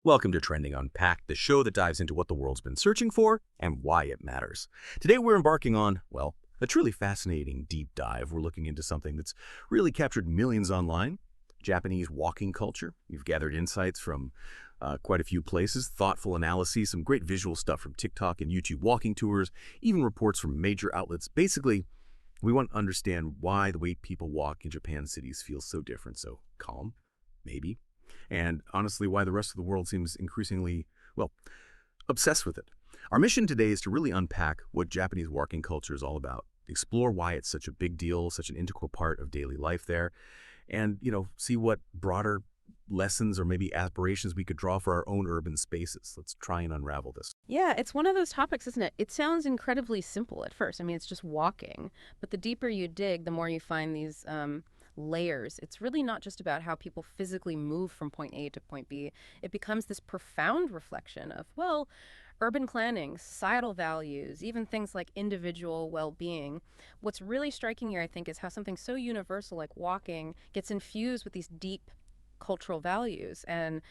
Welcome to Trending Unpacked, the show that dives into what the world's been searching for and why it matters. Today we're embarking on, well, a truly fascinating deep dive. We're looking into something that's really captured millions online, Japanese walking culture. You've gathered insights from quite a few places, thoughtful analyses, some great visual stuff from TikTok and YouTube walking tours, even reports from major outlets. Basically, we want to understand why the way people walk in Japan's cities feels so different, so calm, maybe, and honestly, why the rest of the world seems increasingly, well, obsessed with it. Our mission today is to really unpack what Japanese walking culture is all about, explore why it's such a big deal, such an integral part of daily life there, and, see what broader lessons or maybe aspirations we could draw for our own urban spaces. Let's try and unravel this. Yeah, it's one of those topics, isn't it? It sounds incredibly simple at first. I mean, it's just walking. But the deeper you dig, the more you find these layers. It's really not just about how people physically move from point A to point B. It becomes this profound reflection of, well, urban planning, societal values, even things like individual well-being. What's really striking here, I think, is how something so universal like walking gets infused with these deep cultural values and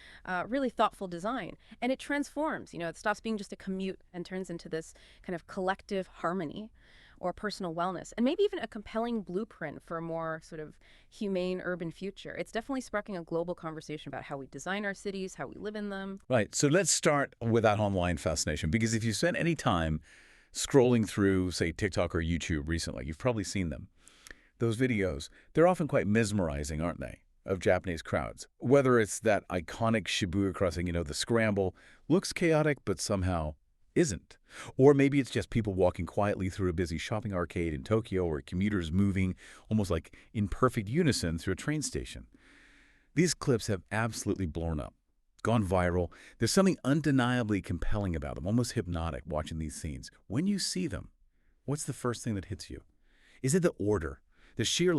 really thoughtful design. And it transforms, it stops being just a commute and turns into this kind of collective harmony or personal wellness, and maybe even a compelling blueprint for a more sort of humane urban future. It's definitely sparking a global conversation about how we design our cities, how we live in them. Right. So let's start with that online fascination, because if you spend any time scrolling through, say, TikTok or YouTube recently, you've probably seen them. Those videos, they're often quite mesmerizing, aren't they, of Japanese crowds? Whether it's that iconic Shibuya crossing, the scramble, looks chaotic but somehow isn't. Or maybe it's just people walking quietly through a busy shopping arcade in Tokyo, or commuters moving almost like in perfect unison through a train station. These clips have absolutely blown up, gone viral. There's something undeniably compelling about them, almost hypnotic, watching these scenes. When you see them, what's the first thing that hits you? Is it the order, the sheer,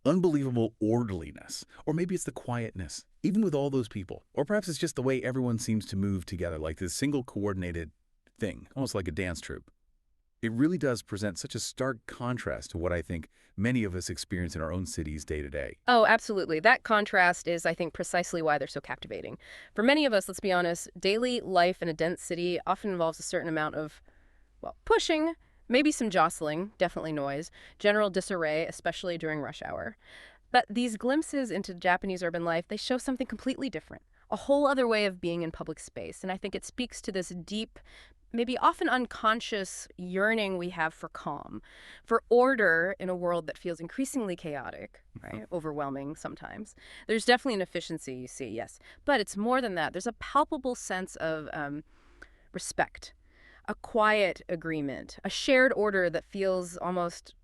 unbelievable orderliness? Or maybe it's the quietness, even with all those people. Or perhaps it's just the way everyone seems to move together, like this single coordinated thing, almost like a dance troupe. It really does present such a stark contrast to what I think many of us experience in our own cities day to day. Oh, absolutely. That contrast is, I think, precisely why they're so captivating. For many of us, let's be honest, daily life in a dense city often involves a certain amount of, well, pushing, maybe some jostling, definitely noise, general disarray, especially during rush hour. But these glimpses into Japanese urban life, they show something completely different, a whole other way of being in public space. And I think it speaks to this deep, maybe often unconscious yearning we have for calm, for order in a world that feels increasingly chaotic, right? Overwhelming sometimes. There's definitely an efficiency you see, yes. But it's more than that. There's a palpable sense of respect, a quiet agreement, a shared order that feels almost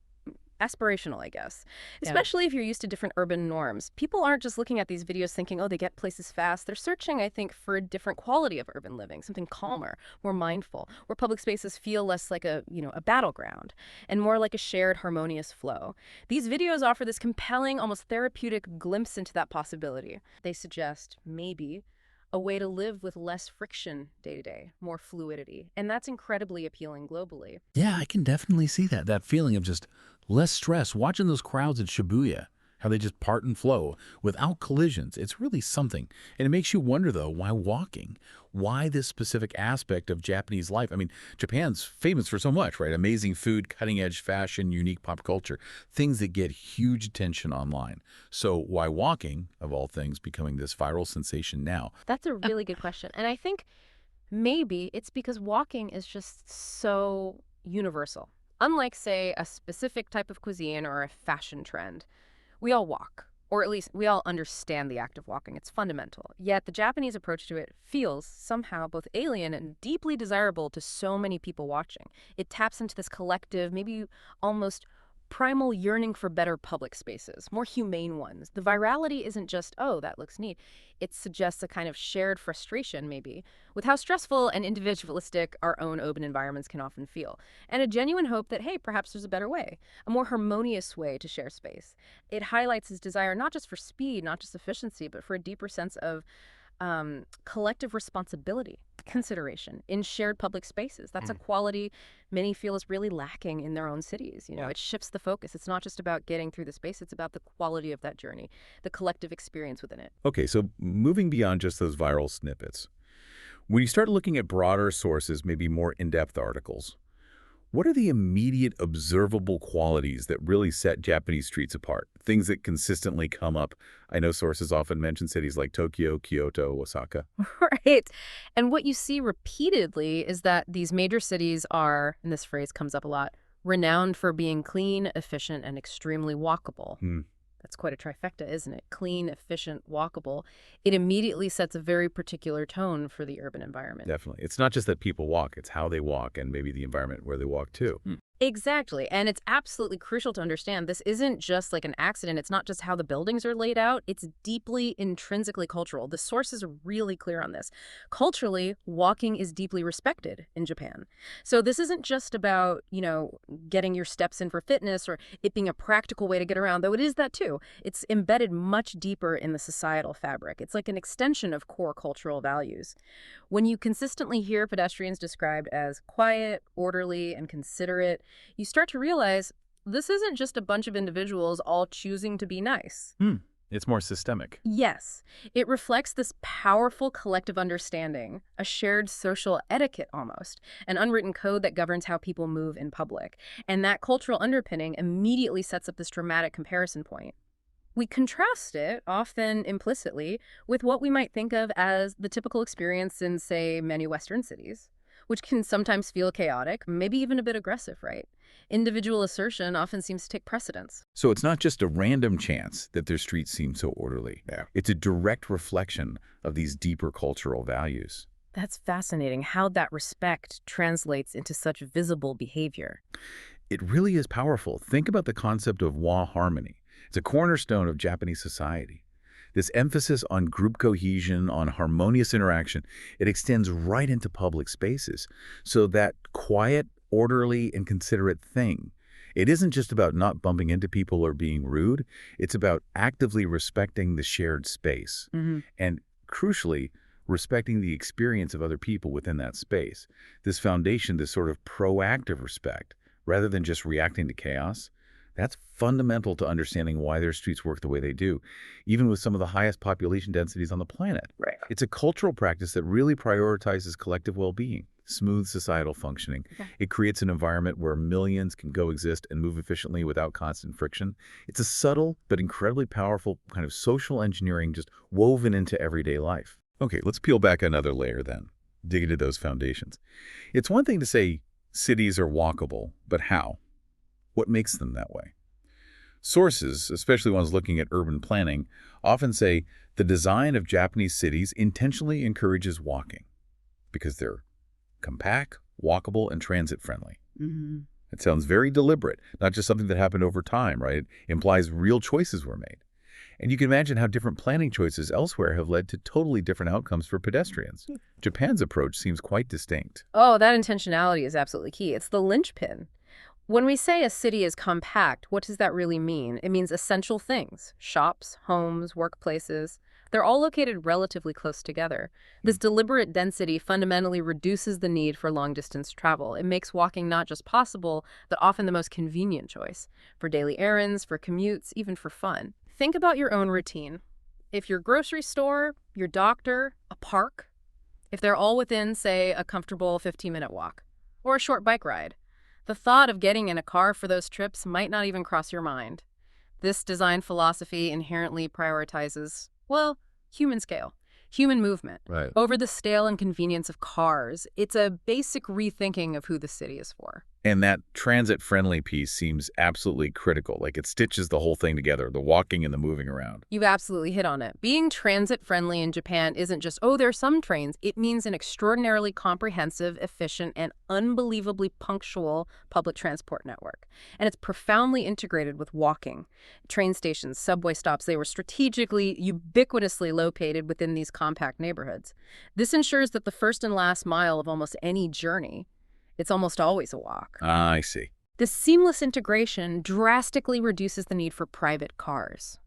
aspirational, I guess, especially if you're used to different urban norms. People aren't just looking at these videos thinking, oh, they get places fast. They're searching, I think, for a different quality of urban living, something calmer, more mindful, where public spaces feel less like a battleground and more like a shared harmonious flow. These videos offer this compelling, almost therapeutic glimpse into that possibility. They suggest maybe a way to live with less friction day to day, more fluidity. And that's incredibly appealing globally. Yeah, I can definitely see that feeling of just less stress. Watching those crowds at Shibuya, how they just part and flow without collisions. It's really something. And it makes you wonder, though, why walking? Why this specific aspect of Japanese life? I mean, Japan's famous for so much, right? Amazing food, cutting-edge fashion, unique pop culture, things that get huge attention online. So why walking, of all things, becoming this viral sensation now? That's a really good question. And I think maybe it's because walking is just so universal. Unlike, say, a specific type of cuisine or a fashion trend, we all walk, or at least we all understand the act of walking. It's fundamental. Yet the Japanese approach to it feels somehow both alien and deeply desirable to so many people watching. It taps into this collective, maybe almost primal yearning for better public spaces, more humane ones. The virality isn't just, oh, that looks neat. It suggests a kind of shared frustration, maybe, with how stressful and individualistic our own urban environments can often feel, and a genuine hope that, hey, perhaps there's a better way, a more harmonious way to share space. It highlights his desire not just for speed, not just efficiency, but for a deeper sense of collective responsibility, consideration in shared public spaces. That's a quality many feel is really lacking in their own cities. It shifts the focus. It's not just about getting through the space. It's about the quality of that journey, the collective experience within it. Okay, so moving beyond just those viral snippets, When you start looking at broader sources, maybe more in-depth articles, what are the immediate observable qualities that really set Japanese streets apart? Things that consistently come up. I know sources often mention cities like Tokyo, Kyoto, Osaka. Right. And what you see repeatedly is that these major cities are, and this phrase comes up a lot, renowned for being clean, efficient, and extremely walkable. That's quite a trifecta, isn't it? Clean, efficient, walkable. It immediately sets a very particular tone for the urban environment. Definitely. It's not just that people walk, it's how they walk and maybe the environment where they walk too. Exactly. And it's absolutely crucial to understand this isn't just like an accident. It's not just how the buildings are laid out. It's deeply intrinsically cultural. The sources are really clear on this. Culturally, walking is deeply respected in Japan. So this isn't just about, getting your steps in for fitness or it being a practical way to get around, though it is that too. It's embedded much deeper in the societal fabric. It's like an extension of core cultural values. When you consistently hear pedestrians described as quiet, orderly, and considerate, you start to realize this isn't just a bunch of individuals all choosing to be nice. It's more systemic. Yes, it reflects this powerful collective understanding, a shared social etiquette almost, an unwritten code that governs how people move in public. And that cultural underpinning immediately sets up this dramatic comparison point. We contrast it, often implicitly, with what we might think of as the typical experience in, say, many Western cities, which can sometimes feel chaotic, maybe even a bit aggressive, right? Individual assertion often seems to take precedence. So it's not just a random chance that their streets seem so orderly. Yeah. It's a direct reflection of these deeper cultural values. That's fascinating how that respect translates into such visible behavior. It really is powerful. Think about the concept of wa harmony. It's a cornerstone of Japanese society. This emphasis on group cohesion, on harmonious interaction, it extends right into public spaces. So that quiet, orderly, and considerate thing, it isn't just about not bumping into people or being rude. It's about actively respecting the shared space. And crucially, respecting the experience of other people within that space. This foundation, this sort of proactive respect, rather than just reacting to chaos, that's fundamental to understanding why their streets work the way they do, even with some of the highest population densities on the planet. Right. It's a cultural practice that really prioritizes collective well-being, smooth societal functioning. It creates an environment where millions can coexist and move efficiently without constant friction. It's a subtle but incredibly powerful kind of social engineering just woven into everyday life. Okay, let's peel back another layer then, dig into those foundations. It's one thing to say cities are walkable, but how? What makes them that way? Sources, especially ones looking at urban planning, often say the design of Japanese cities intentionally encourages walking because they're compact, walkable, and transit-friendly. It sounds very deliberate, not just something that happened over time, right? It implies real choices were made. And you can imagine how different planning choices elsewhere have led to totally different outcomes for pedestrians. Japan's approach seems quite distinct. Oh, that intentionality is absolutely key. It's the linchpin. When we say a city is compact, what does that really mean? It means essential things. Shops, homes, workplaces. They're all located relatively close together. This deliberate density fundamentally reduces the need for long-distance travel. It makes walking not just possible, but often the most convenient choice. For daily errands, for commutes, even for fun. Think about your own routine. If your grocery store, your doctor, a park, if they're all within, say, a comfortable 15-minute walk, or a short bike ride, the thought of getting in a car for those trips might not even cross your mind. This design philosophy inherently prioritizes, well, human scale, human movement, Right. over the stale and convenience of cars. It's a basic rethinking of who the city is for. And that transit-friendly piece seems absolutely critical. Like it stitches the whole thing together, the walking and the moving around. You've absolutely hit on it. Being transit-friendly in Japan isn't just, oh, there are some trains. It means an extraordinarily comprehensive, efficient, and unbelievably punctual public transport network. And it's profoundly integrated with walking. Train stations, subway stops, they were strategically, ubiquitously located within these compact neighborhoods. This ensures that the first and last mile of almost any journey, it's almost always a walk. Ah, I see. This seamless integration drastically reduces the need for private cars.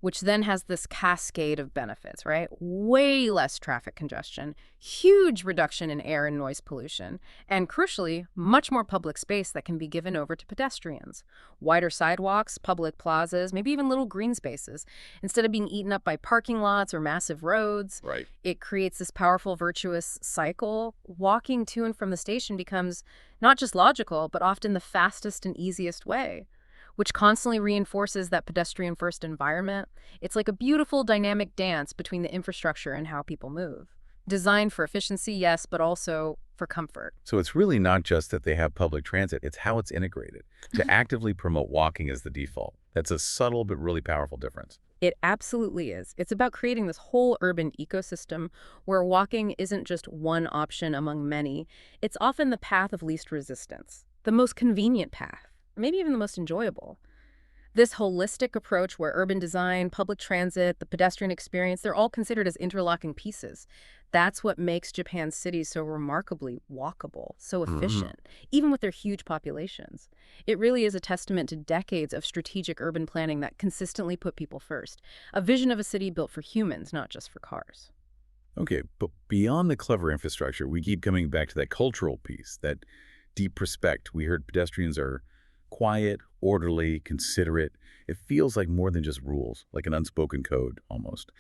which then has this cascade of benefits, right? Way less traffic congestion, huge reduction in air and noise pollution, and crucially, much more public space that can be given over to pedestrians. Wider sidewalks, public plazas, maybe even little green spaces. Instead of being eaten up by parking lots or massive roads, Right. it creates this powerful, virtuous cycle. Walking to and from the station becomes not just logical, but often the fastest and easiest way, which constantly reinforces that pedestrian-first environment. It's like a beautiful dynamic dance between the infrastructure and how people move. Designed for efficiency, yes, but also for comfort. So it's really not just that they have public transit, it's how it's integrated. To actively promote walking as the default. That's a subtle but really powerful difference. It absolutely is. It's about creating this whole urban ecosystem where walking isn't just one option among many. It's often the path of least resistance, the most convenient path, maybe even the most enjoyable. This holistic approach where urban design, public transit, the pedestrian experience, they're all considered as interlocking pieces. That's what makes Japan's cities so remarkably walkable, so efficient, even with their huge populations. It really is a testament to decades of strategic urban planning that consistently put people first. A vision of a city built for humans, not just for cars. Okay, but beyond the clever infrastructure, we keep coming back to that cultural piece, that deep respect. We heard pedestrians are quiet, orderly, considerate. It feels like more than just rules, like an unspoken code almost.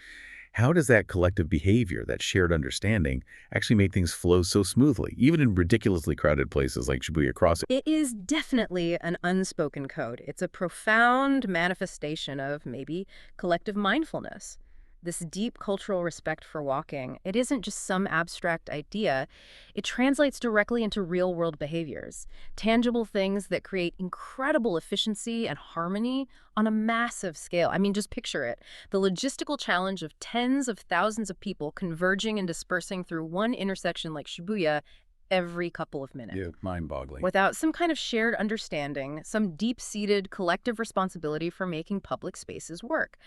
How does that collective behavior, that shared understanding, actually make things flow so smoothly, even in ridiculously crowded places like Shibuya Crossing? It is definitely an unspoken code. It's a profound manifestation of maybe collective mindfulness. This deep cultural respect for walking, it isn't just some abstract idea. It translates directly into real-world behaviors, tangible things that create incredible efficiency and harmony on a massive scale. I mean, just picture it. The logistical challenge of tens of thousands of people converging and dispersing through one intersection like Shibuya every couple of minutes. Yeah, mind-boggling. Without some kind of shared understanding, some deep-seated collective responsibility for making public spaces work.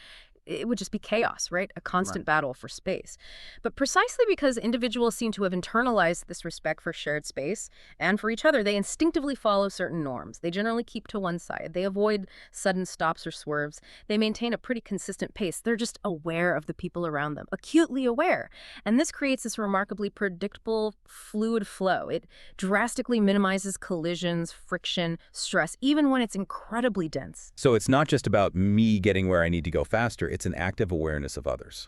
It would just be chaos, right? A constant battle for space. But precisely because individuals seem to have internalized this respect for shared space and for each other, they instinctively follow certain norms. They generally keep to one side. They avoid sudden stops or swerves. They maintain a pretty consistent pace. They're just aware of the people around them, acutely aware. And this creates this remarkably predictable, fluid flow. It drastically minimizes collisions, friction, stress, even when it's incredibly dense. So it's not just about me getting where I need to go faster, it's an active awareness of others.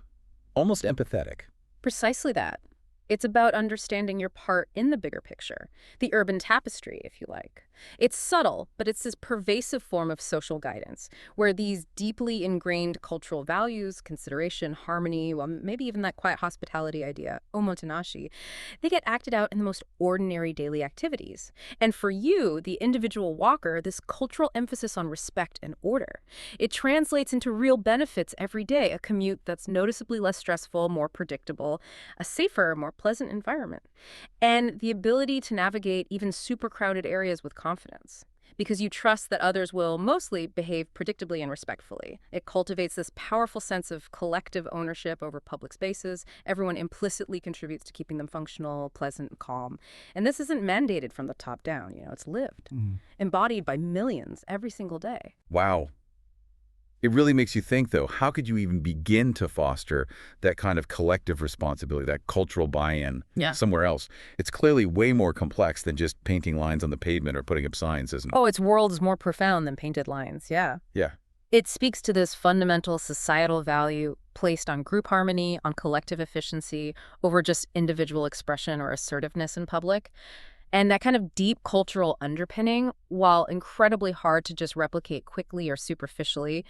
Almost empathetic. Precisely that. It's about understanding your part in the bigger picture, the urban tapestry, if you like. It's subtle, but it's this pervasive form of social guidance, where these deeply ingrained cultural values, consideration, harmony, well, maybe even that quiet hospitality idea, omotenashi, they get acted out in the most ordinary daily activities. And for you, the individual walker, this cultural emphasis on respect and order, it translates into real benefits every day, a commute that's noticeably less stressful, more predictable, a safer, more pleasant environment, and the ability to navigate even super crowded areas with confidence, because you trust that others will mostly behave predictably and respectfully. It cultivates this powerful sense of collective ownership over public spaces. Everyone implicitly contributes to keeping them functional, pleasant, calm. And this isn't mandated from the top down, it's lived, embodied by millions every single day. Wow. It really makes you think, though, how could you even begin to foster that kind of collective responsibility, that cultural buy-in somewhere else? It's clearly way more complex than just painting lines on the pavement or putting up signs, isn't it? Oh, its world is more profound than painted lines, yeah. Yeah. It speaks to this fundamental societal value placed on group harmony, on collective efficiency, over just individual expression or assertiveness in public. And that kind of deep cultural underpinning, while incredibly hard to just replicate quickly or superficially,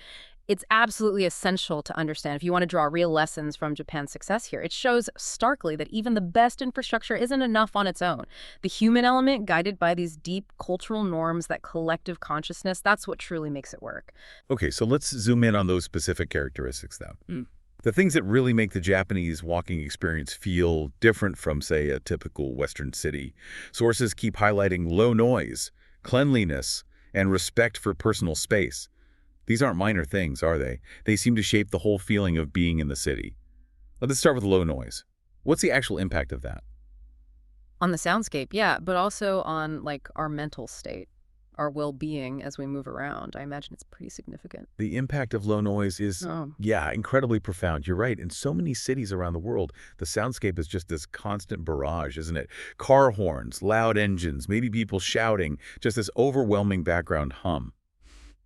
it's absolutely essential to understand if you want to draw real lessons from Japan's success here. It shows starkly that even the best infrastructure isn't enough on its own. The human element, guided by these deep cultural norms, that collective consciousness, that's what truly makes it work. Okay, so let's zoom in on those specific characteristics now. The things that really make the Japanese walking experience feel different from, say, a typical Western city. Sources keep highlighting low noise, cleanliness, and respect for personal space. These aren't minor things, are they? They seem to shape the whole feeling of being in the city. Let's start with low noise. What's the actual impact of that? On the soundscape, yeah, but also on, our mental state. our well-being as we move around. I imagine it's pretty significant. The impact of low noise is, Oh. yeah, incredibly profound. You're right. In so many cities around the world, the soundscape is just this constant barrage, isn't it? Car horns, loud engines, maybe people shouting, just this overwhelming background hum.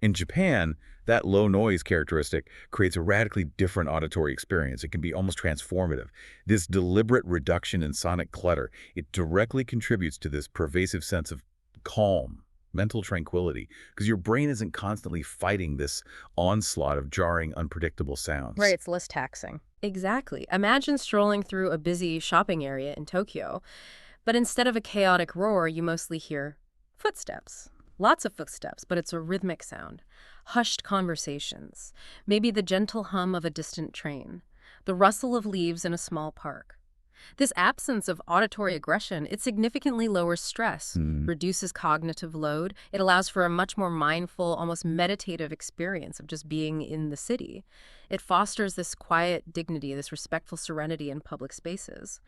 In Japan, that low noise characteristic creates a radically different auditory experience. It can be almost transformative. This deliberate reduction in sonic clutter, it directly contributes to this pervasive sense of calm, mental tranquility, because your brain isn't constantly fighting this onslaught of jarring, unpredictable sounds. Right, it's less taxing. Exactly. Imagine strolling through a busy shopping area in Tokyo, but instead of a chaotic roar, you mostly hear footsteps. Lots of footsteps, but it's a rhythmic sound. Hushed conversations. Maybe the gentle hum of a distant train. The rustle of leaves in a small park. This absence of auditory aggression, it significantly lowers stress, reduces cognitive load. It allows for a much more mindful, almost meditative experience of just being in the city. It fosters this quiet dignity, this respectful serenity in public spaces,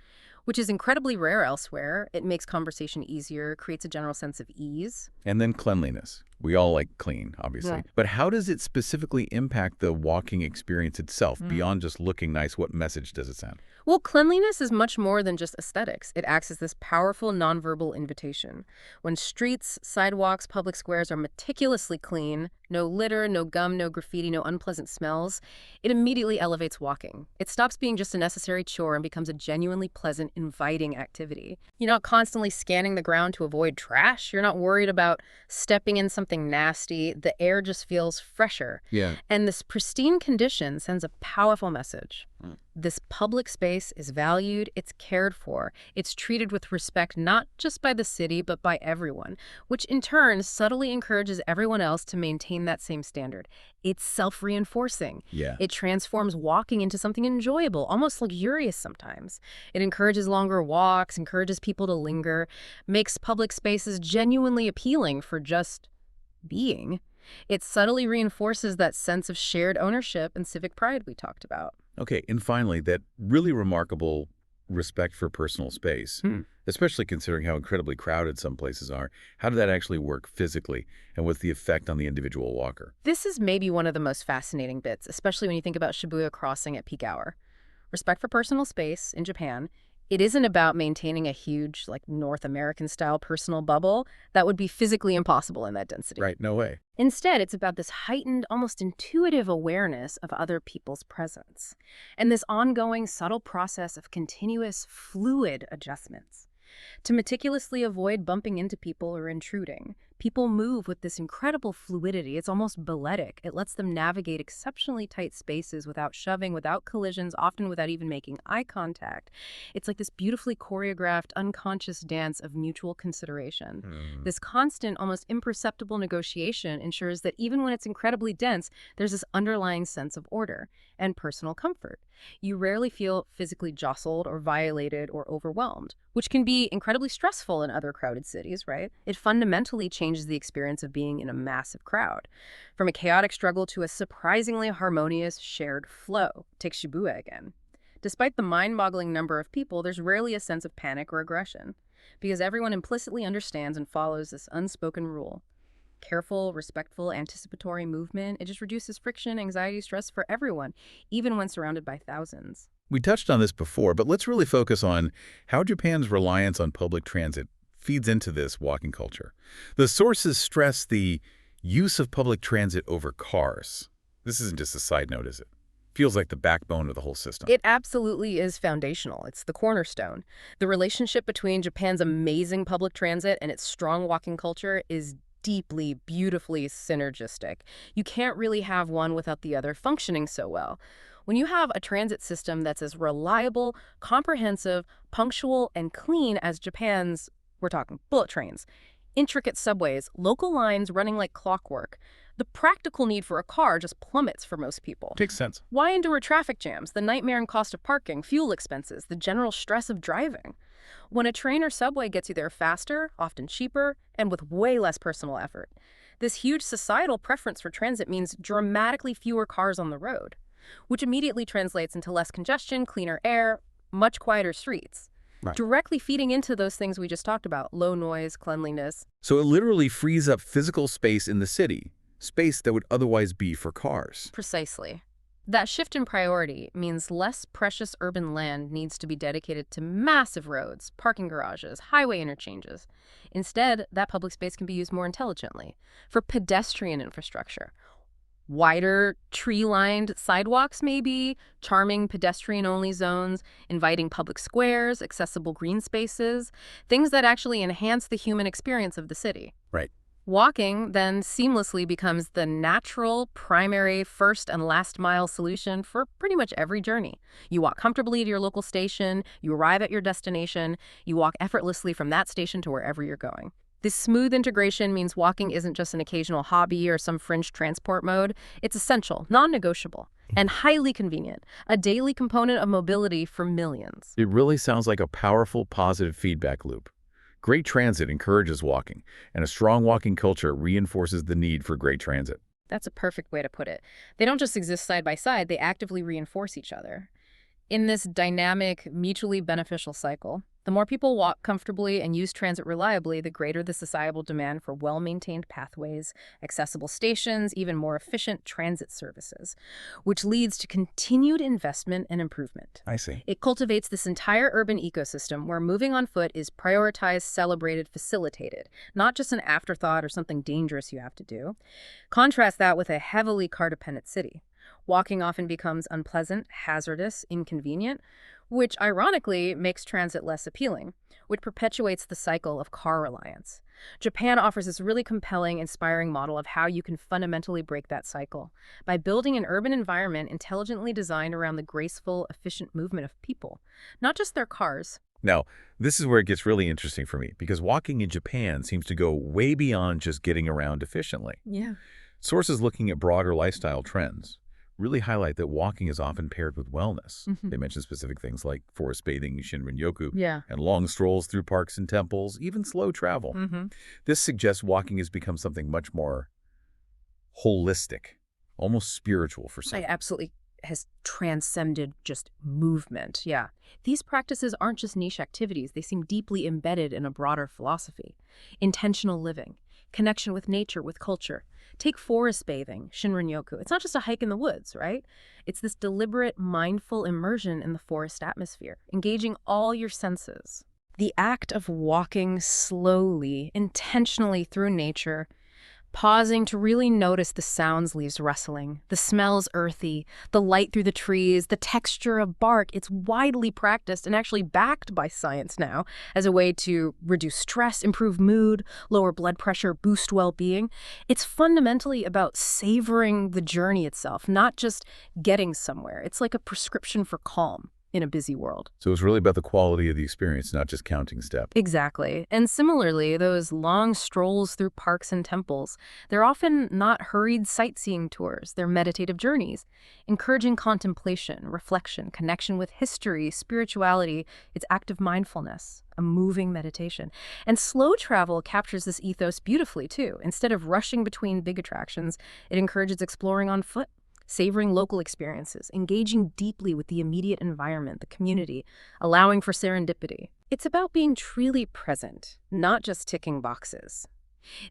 which is incredibly rare elsewhere. It makes conversation easier, creates a general sense of ease. And then cleanliness. We all like clean, obviously. Yeah. But how does it specifically impact the walking experience itself, beyond just looking nice? What message does it send? Well, cleanliness is much more than just aesthetics. It acts as this powerful nonverbal invitation. When streets, sidewalks, public squares are meticulously clean, no litter, no gum, no graffiti, no unpleasant smells, it immediately elevates walking. It stops being just a necessary chore and becomes a genuinely pleasant, inviting activity. You're not constantly scanning the ground to avoid trash. You're not worried about stepping in something nasty. The air just feels fresher. Yeah. And this pristine condition sends a powerful message. This public space is valued, it's cared for, it's treated with respect not just by the city, but by everyone, which in turn subtly encourages everyone else to maintain that same standard. It's self-reinforcing. Yeah. It transforms walking into something enjoyable, almost luxurious sometimes. It encourages longer walks, encourages people to linger, makes public spaces genuinely appealing for just being. It subtly reinforces that sense of shared ownership and civic pride we talked about. Okay, and finally, that really remarkable respect for personal space, especially considering how incredibly crowded some places are. How did that actually work physically, and what's the effect on the individual walker? This is maybe one of the most fascinating bits, especially when you think about Shibuya crossing at peak hour. Respect for personal space in Japan, it isn't about maintaining a huge, like, North American-style personal bubble. That would be physically impossible in that density. Right, no way. Instead, it's about this heightened, almost intuitive awareness of other people's presence, and this ongoing, subtle process of continuous, fluid adjustments. To meticulously avoid bumping into people or intruding, people move with this incredible fluidity. It's almost balletic. It lets them navigate exceptionally tight spaces without shoving, without collisions, often without even making eye contact. It's like this beautifully choreographed, unconscious dance of mutual consideration. This constant, almost imperceptible negotiation ensures that even when it's incredibly dense, there's this underlying sense of order and personal comfort. You rarely feel physically jostled or violated or overwhelmed, which can be incredibly stressful in other crowded cities, right? It fundamentally changes the experience of being in a massive crowd. From a chaotic struggle to a surprisingly harmonious shared flow. Take Shibuya again. Despite the mind-boggling number of people, there's rarely a sense of panic or aggression, because everyone implicitly understands and follows this unspoken rule. Careful, respectful, anticipatory movement, it just reduces friction, anxiety, stress for everyone, even when surrounded by thousands. We touched on this before, but let's really focus on how Japan's reliance on public transit feeds into this walking culture. The sources stress the use of public transit over cars. This isn't just a side note, is it? Feels like the backbone of the whole system. It absolutely is foundational. It's the cornerstone. The relationship between Japan's amazing public transit and its strong walking culture is deeply, beautifully synergistic. You can't really have one without the other functioning so well. When you have a transit system that's as reliable, comprehensive, punctual, and clean as Japan's, we're talking bullet trains, intricate subways, local lines running like clockwork, the practical need for a car just plummets for most people. Makes sense. Why endure traffic jams, the nightmare and cost of parking, fuel expenses, the general stress of driving? When a train or subway gets you there faster, often cheaper, and with way less personal effort, this huge societal preference for transit means dramatically fewer cars on the road, which immediately translates into less congestion, cleaner air, much quieter streets. Right. directly feeding into those things we just talked about, low noise, cleanliness. So it literally frees up physical space in the city, space that would otherwise be for cars. Precisely. That shift in priority means less precious urban land needs to be dedicated to massive roads, parking garages, highway interchanges. Instead, that public space can be used more intelligently for pedestrian infrastructure. Wider, tree-lined sidewalks maybe, charming pedestrian-only zones, inviting public squares, accessible green spaces, things that actually enhance the human experience of the city. Right. Walking then seamlessly becomes the natural, primary, first and last mile solution for pretty much every journey. You walk comfortably to your local station, you arrive at your destination, you walk effortlessly from that station to wherever you're going. This smooth integration means walking isn't just an occasional hobby or some fringe transport mode. It's essential, non-negotiable, and highly convenient, a daily component of mobility for millions. It really sounds like a powerful, positive feedback loop. Great transit encourages walking, and a strong walking culture reinforces the need for great transit. That's a perfect way to put it. They don't just exist side by side, they actively reinforce each other. In this dynamic, mutually beneficial cycle, the more people walk comfortably and use transit reliably, the greater the societal demand for well-maintained pathways, accessible stations, even more efficient transit services, which leads to continued investment and improvement. I see. It cultivates this entire urban ecosystem where moving on foot is prioritized, celebrated, facilitated, not just an afterthought or something dangerous you have to do. Contrast that with a heavily car-dependent city. Walking often becomes unpleasant, hazardous, inconvenient, which ironically makes transit less appealing, which perpetuates the cycle of car reliance. Japan offers this really compelling, inspiring model of how you can fundamentally break that cycle by building an urban environment intelligently designed around the graceful, efficient movement of people, not just their cars. Now, this is where it gets really interesting for me, because walking in Japan seems to go way beyond just getting around efficiently. Yeah. Sources looking at broader lifestyle trends really highlight that walking is often paired with wellness. They mention specific things like forest bathing, Shinrin-yoku, Yeah. and long strolls through parks and temples, even slow travel. This suggests walking has become something much more holistic, almost spiritual for some. It absolutely has transcended just movement. Yeah. These practices aren't just niche activities. They seem deeply embedded in a broader philosophy. Intentional living, connection with nature, with culture. Take forest bathing, Shinrin-yoku. It's not just a hike in the woods, right? It's this deliberate, mindful immersion in the forest atmosphere, engaging all your senses. The act of walking slowly, intentionally through nature, pausing to really notice the sounds leaves rustling, the smells earthy, the light through the trees, the texture of bark. It's widely practiced and actually backed by science now as a way to reduce stress, improve mood, lower blood pressure, boost well-being. It's fundamentally about savoring the journey itself, not just getting somewhere. It's like a prescription for calm in a busy world. So it's really about the quality of the experience, not just counting steps. Exactly. And similarly, those long strolls through parks and temples, they're often not hurried sightseeing tours. They're meditative journeys, encouraging contemplation, reflection, connection with history, spirituality. It's active mindfulness, a moving meditation. And slow travel captures this ethos beautifully, too. Instead of rushing between big attractions, it encourages exploring on foot, savoring local experiences, engaging deeply with the immediate environment, the community, allowing for serendipity. It's about being truly present, not just ticking boxes.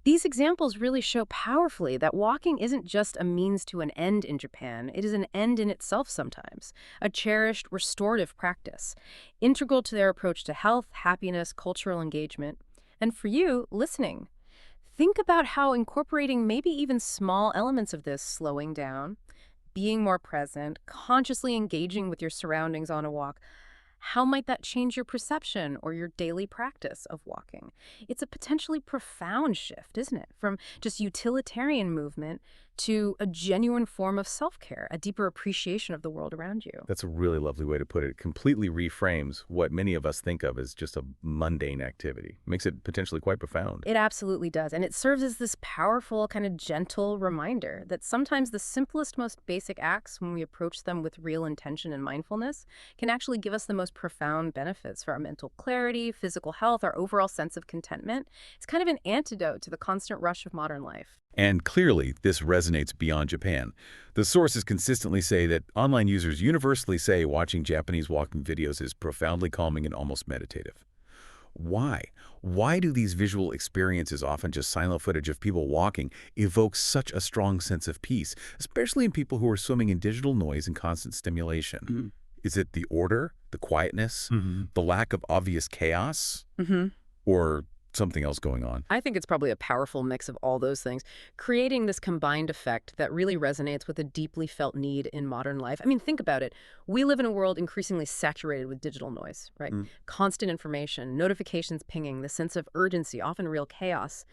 These examples really show powerfully that walking isn't just a means to an end in Japan, it is an end in itself sometimes, a cherished, restorative practice, integral to their approach to health, happiness, cultural engagement. And for you, listening, think about how incorporating maybe even small elements of this, slowing down, being more present, consciously engaging with your surroundings on a walk, how might that change your perception or your daily practice of walking? It's a potentially profound shift, isn't it? From just utilitarian movement to a genuine form of self-care, a deeper appreciation of the world around you. That's a really lovely way to put it. It completely reframes what many of us think of as just a mundane activity. Makes it potentially quite profound. It absolutely does. And it serves as this powerful, kind of gentle reminder that sometimes the simplest, most basic acts, when we approach them with real intention and mindfulness, can actually give us the most profound benefits for our mental clarity, physical health, our overall sense of contentment. It's kind of an antidote to the constant rush of modern life. And clearly, this resonates beyond Japan. The sources consistently say that online users universally say watching Japanese walking videos is profoundly calming and almost meditative. Why? Why do these visual experiences, often just silent footage of people walking, evoke such a strong sense of peace, especially in people who are swimming in digital noise and constant stimulation? Is it the order, the quietness, the lack of obvious chaos, or something else going on? I think it's probably a powerful mix of all those things, creating this combined effect that really resonates with a deeply felt need in modern life. I mean, think about it. We live in a world increasingly saturated with digital noise, right? Constant information, notifications pinging, the sense of urgency, often real chaos.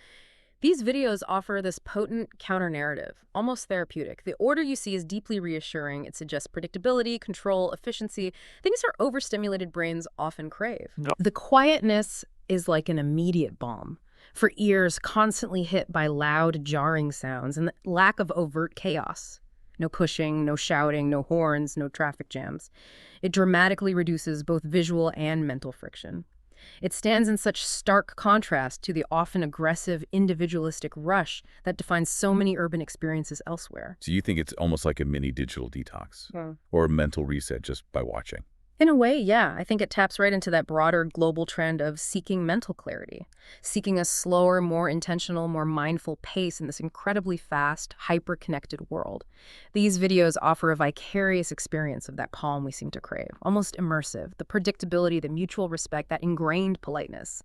These videos offer this potent counter-narrative, almost therapeutic. The order you see is deeply reassuring. It suggests predictability, control, efficiency, things our overstimulated brains often crave. The quietness is like an immediate balm for ears constantly hit by loud, jarring sounds and the lack of overt chaos. No pushing, no shouting, no horns, no traffic jams. It dramatically reduces both visual and mental friction. It stands in such stark contrast to the often aggressive, individualistic rush that defines so many urban experiences elsewhere. So you think it's almost like a mini digital detox or a mental reset just by watching? In a way, yeah. I think it taps right into that broader global trend of seeking mental clarity, seeking a slower, more intentional, more mindful pace in this incredibly fast, hyper-connected world. These videos offer a vicarious experience of that calm we seem to crave, almost immersive, the predictability, the mutual respect, that ingrained politeness.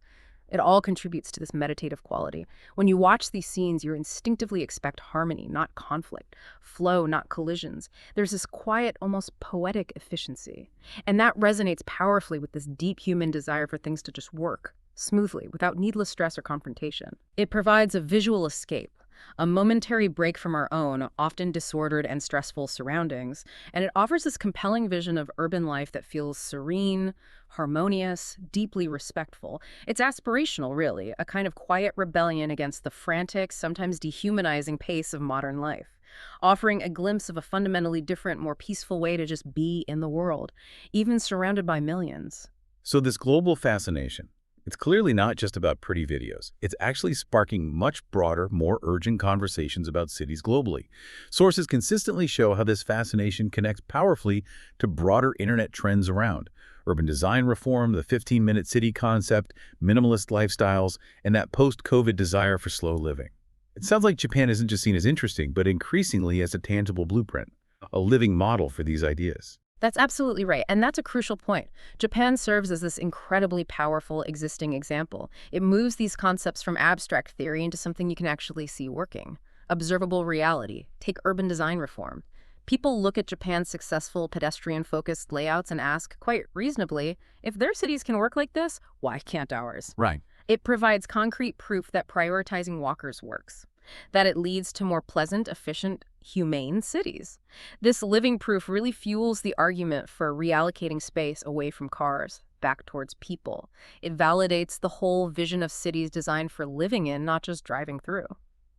It all contributes to this meditative quality. When you watch these scenes, you instinctively expect harmony, not conflict, flow, not collisions. There's this quiet, almost poetic efficiency. And that resonates powerfully with this deep human desire for things to just work smoothly, without needless stress or confrontation. It provides a visual escape, a momentary break from our own, often disordered and stressful surroundings, and it offers this compelling vision of urban life that feels serene, harmonious, deeply respectful. It's aspirational, really, a kind of quiet rebellion against the frantic, sometimes dehumanizing pace of modern life, offering a glimpse of a fundamentally different, more peaceful way to just be in the world, even surrounded by millions. So this global fascination, it's clearly not just about pretty videos. It's actually sparking much broader, more urgent conversations about cities globally. Sources consistently show how this fascination connects powerfully to broader internet trends around urban design reform, the 15-minute city concept, minimalist lifestyles, and that post-COVID desire for slow living. It sounds like Japan isn't just seen as interesting, but increasingly as a tangible blueprint, a living model for these ideas. That's absolutely right, and that's a crucial point. Japan serves as this incredibly powerful existing example. It moves these concepts from abstract theory into something you can actually see working. Observable reality. Take urban design reform. People look at Japan's successful pedestrian-focused layouts and ask, quite reasonably, if their cities can work like this, why can't ours? Right. It provides concrete proof that prioritizing walkers works, that it leads to more pleasant, efficient, humane cities. This living proof really fuels the argument for reallocating space away from cars, back towards people. It validates the whole vision of cities designed for living in, not just driving through.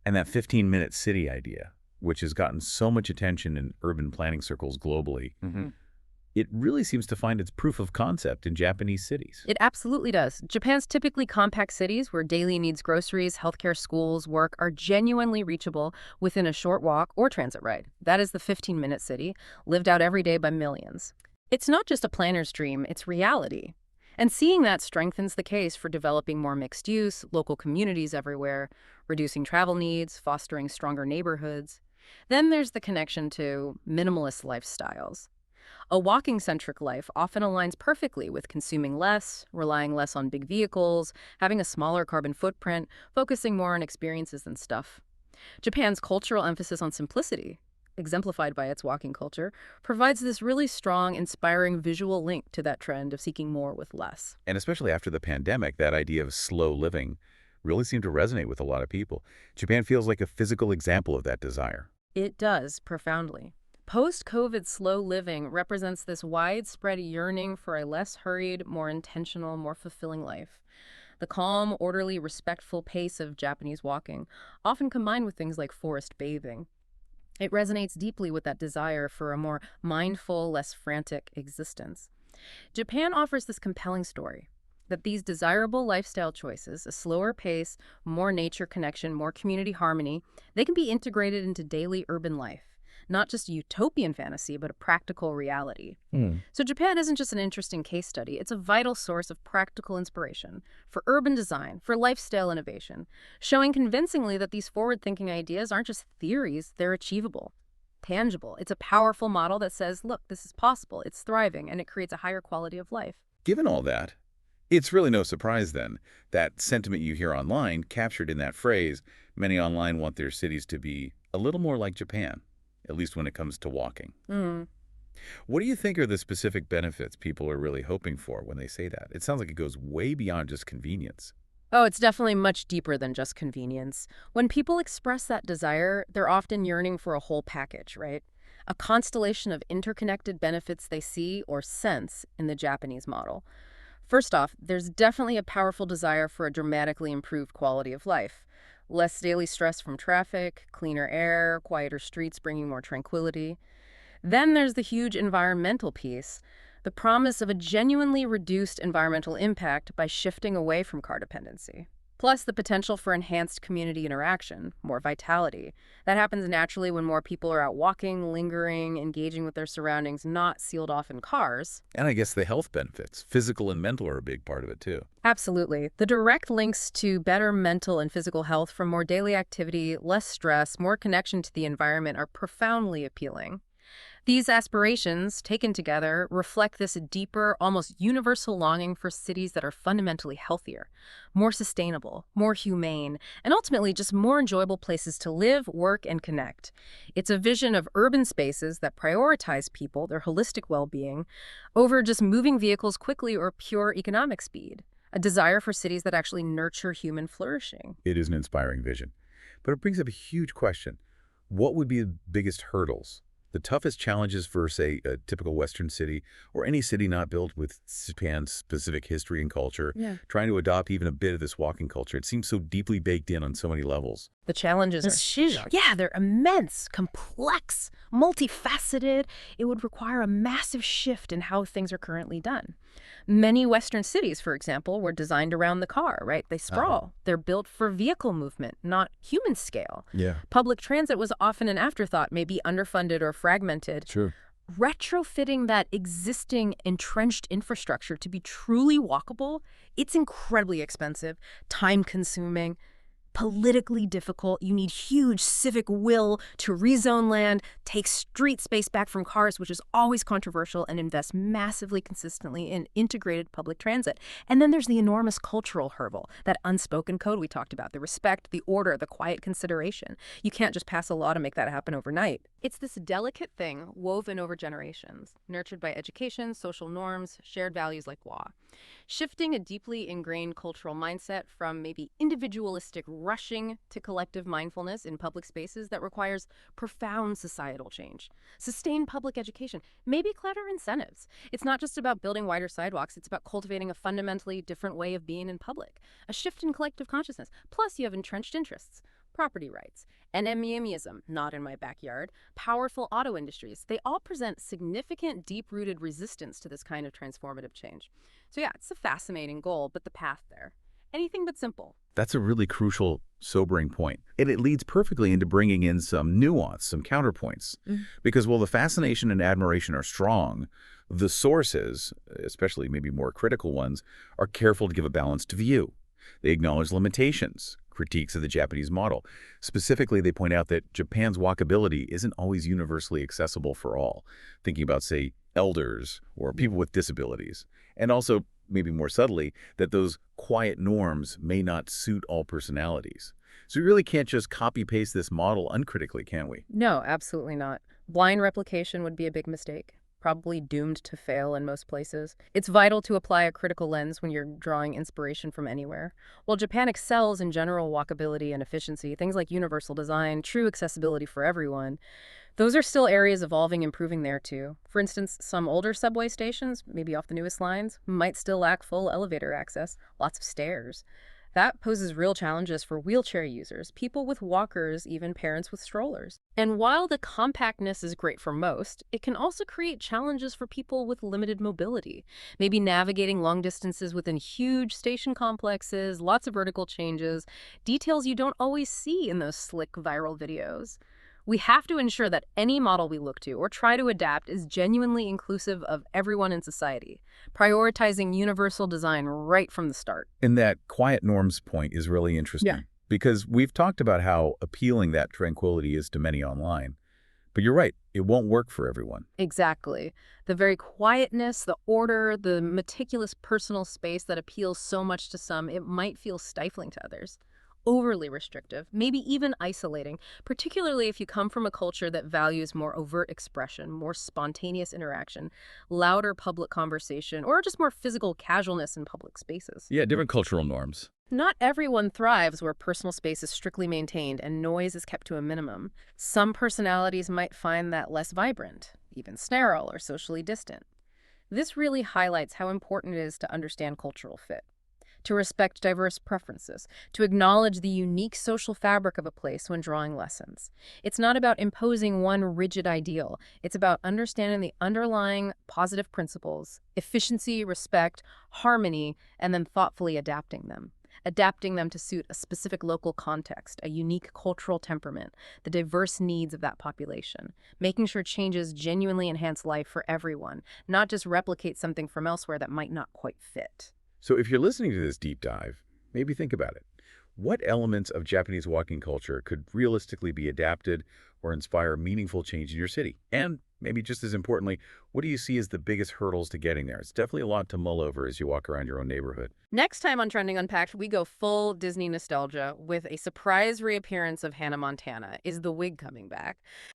And that 15-minute city idea, which has gotten so much attention in urban planning circles globally, it really seems to find its proof of concept in Japanese cities. It absolutely does. Japan's typically compact cities where daily needs groceries, healthcare, schools, work are genuinely reachable within a short walk or transit ride. That is the 15-minute city, lived out every day by millions. It's not just a planner's dream, it's reality. And seeing that strengthens the case for developing more mixed use, local communities everywhere, reducing travel needs, fostering stronger neighborhoods. Then there's the connection to minimalist lifestyles. A walking-centric life often aligns perfectly with consuming less, relying less on big vehicles, having a smaller carbon footprint, focusing more on experiences than stuff. Japan's cultural emphasis on simplicity, exemplified by its walking culture, provides this really strong, inspiring visual link to that trend of seeking more with less. And especially after the pandemic, that idea of slow living really seemed to resonate with a lot of people. Japan feels like a physical example of that desire. It does, profoundly. Post-COVID slow living represents this widespread yearning for a less hurried, more intentional, more fulfilling life. The calm, orderly, respectful pace of Japanese walking, often combined with things like forest bathing. It resonates deeply with that desire for a more mindful, less frantic existence. Japan offers this compelling story. that these desirable lifestyle choices, a slower pace, more nature connection, more community harmony, they can be integrated into daily urban life. Not just a utopian fantasy, but a practical reality. So Japan isn't just an interesting case study. It's a vital source of practical inspiration for urban design, for lifestyle innovation, showing convincingly that these forward-thinking ideas aren't just theories, they're achievable, tangible. It's a powerful model that says, look, this is possible, it's thriving, and it creates a higher quality of life. Given all that, it's really no surprise then that sentiment you hear online captured in that phrase, many online want their cities to be a little more like Japan, at least when it comes to walking. What do you think are the specific benefits people are really hoping for when they say that? It sounds like it goes way beyond just convenience. Oh, it's definitely much deeper than just convenience. When people express that desire, they're often yearning for a whole package, right? A constellation of interconnected benefits they see or sense in the Japanese model. First off, there's definitely a powerful desire for a dramatically improved quality of life. Less daily stress from traffic, cleaner air, quieter streets bringing more tranquility. Then there's the huge environmental piece, the promise of a genuinely reduced environmental impact by shifting away from car dependency. Plus the potential for enhanced community interaction, more vitality. That happens naturally when more people are out walking, lingering, engaging with their surroundings, not sealed off in cars. And I guess the health benefits, physical and mental, are a big part of it too. Absolutely. The direct links to better mental and physical health from more daily activity, less stress, more connection to the environment are profoundly appealing. These aspirations, taken together, reflect this deeper, almost universal longing for cities that are fundamentally healthier, more sustainable, more humane, and ultimately just more enjoyable places to live, work, and connect. It's a vision of urban spaces that prioritize people, their holistic well-being, over just moving vehicles quickly or pure economic speed. A desire for cities that actually nurture human flourishing. It is an inspiring vision. But it brings up a huge question. What would be the biggest hurdles? The toughest challenges for, say, a typical Western city or any city not built with Japan's specific history and culture, trying to adopt even a bit of this walking culture. It seems so deeply baked in on so many levels. The challenges they're immense, complex, multifaceted. It would require a massive shift in how things are currently done. Many Western cities, for example, were designed around the car, right? They sprawl. They're built for vehicle movement, not human scale. Public transit was often an afterthought, maybe underfunded or fragmented. True. Retrofitting that existing entrenched infrastructure to be truly walkable, it's incredibly expensive, time-consuming, politically difficult. You need huge civic will to rezone land, take street space back from cars, which is always controversial, and invest massively consistently in integrated public transit. And then there's the enormous cultural hurdle, that unspoken code we talked about, the respect, the order, the quiet consideration. You can't just pass a law to make that happen overnight. It's this delicate thing woven over generations, nurtured by education, social norms, shared values like law. Shifting a deeply ingrained cultural mindset from maybe individualistic rushing to collective mindfulness in public spaces that requires profound societal change. Sustained public education, maybe clever incentives. It's not just about building wider sidewalks, it's about cultivating a fundamentally different way of being in public. A shift in collective consciousness. Plus, you have entrenched interests. Property rights, NMEMism, not in my backyard, powerful auto industries. They all present significant, deep-rooted resistance to this kind of transformative change. So yeah, it's a fascinating goal, but the path there, anything but simple. That's a really crucial, sobering point. And it leads perfectly into bringing in some nuance, some counterpoints. Because while the fascination and admiration are strong, the sources, especially maybe more critical ones, are careful to give a balanced view. They acknowledge limitations, critiques of the Japanese model. Specifically, they point out that Japan's walkability isn't always universally accessible for all, thinking about, say, elders or people with disabilities. And also, maybe more subtly, that those quiet norms may not suit all personalities. So we really can't just copy-paste this model uncritically, can we? No, absolutely not. Blind replication would be a big mistake. Probably doomed to fail in most places. It's vital to apply a critical lens when you're drawing inspiration from anywhere. While Japan excels in general walkability and efficiency, things like universal design, true accessibility for everyone, those are still areas evolving, improving there too. For instance, some older subway stations, maybe off the newest lines, might still lack full elevator access, lots of stairs. That poses real challenges for wheelchair users, people with walkers, even parents with strollers. And while the compactness is great for most, it can also create challenges for people with limited mobility. Maybe navigating long distances within huge station complexes, lots of vertical changes, details you don't always see in those slick viral videos. We have to ensure that any model we look to or try to adapt is genuinely inclusive of everyone in society, prioritizing universal design right from the start. And that quiet norms point is really interesting. Yeah. Because we've talked about how appealing that tranquility is to many online. But you're right, it won't work for everyone. Exactly. The very quietness, the order, the meticulous personal space that appeals so much to some, it might feel stifling to others. Overly restrictive, maybe even isolating, particularly if you come from a culture that values more overt expression, more spontaneous interaction, louder public conversation, or just more physical casualness in public spaces. Yeah, different cultural norms. Not everyone thrives where personal space is strictly maintained and noise is kept to a minimum. Some personalities might find that less vibrant, even sterile or socially distant. This really highlights how important it is to understand cultural fit, to respect diverse preferences, to acknowledge the unique social fabric of a place when drawing lessons. It's not about imposing one rigid ideal. It's about understanding the underlying positive principles, efficiency, respect, harmony, and then thoughtfully adapting them. Adapting them to suit a specific local context, a unique cultural temperament, the diverse needs of that population, making sure changes genuinely enhance life for everyone, not just replicate something from elsewhere that might not quite fit. So if you're listening to this deep dive, maybe think about it. What elements of Japanese walking culture could realistically be adapted or inspire meaningful change in your city? And maybe just as importantly, what do you see as the biggest hurdles to getting there? It's definitely a lot to mull over as you walk around your own neighborhood. Next time on Trending Unpacked, we go full Disney nostalgia with a surprise reappearance of Hannah Montana. Is the wig coming back?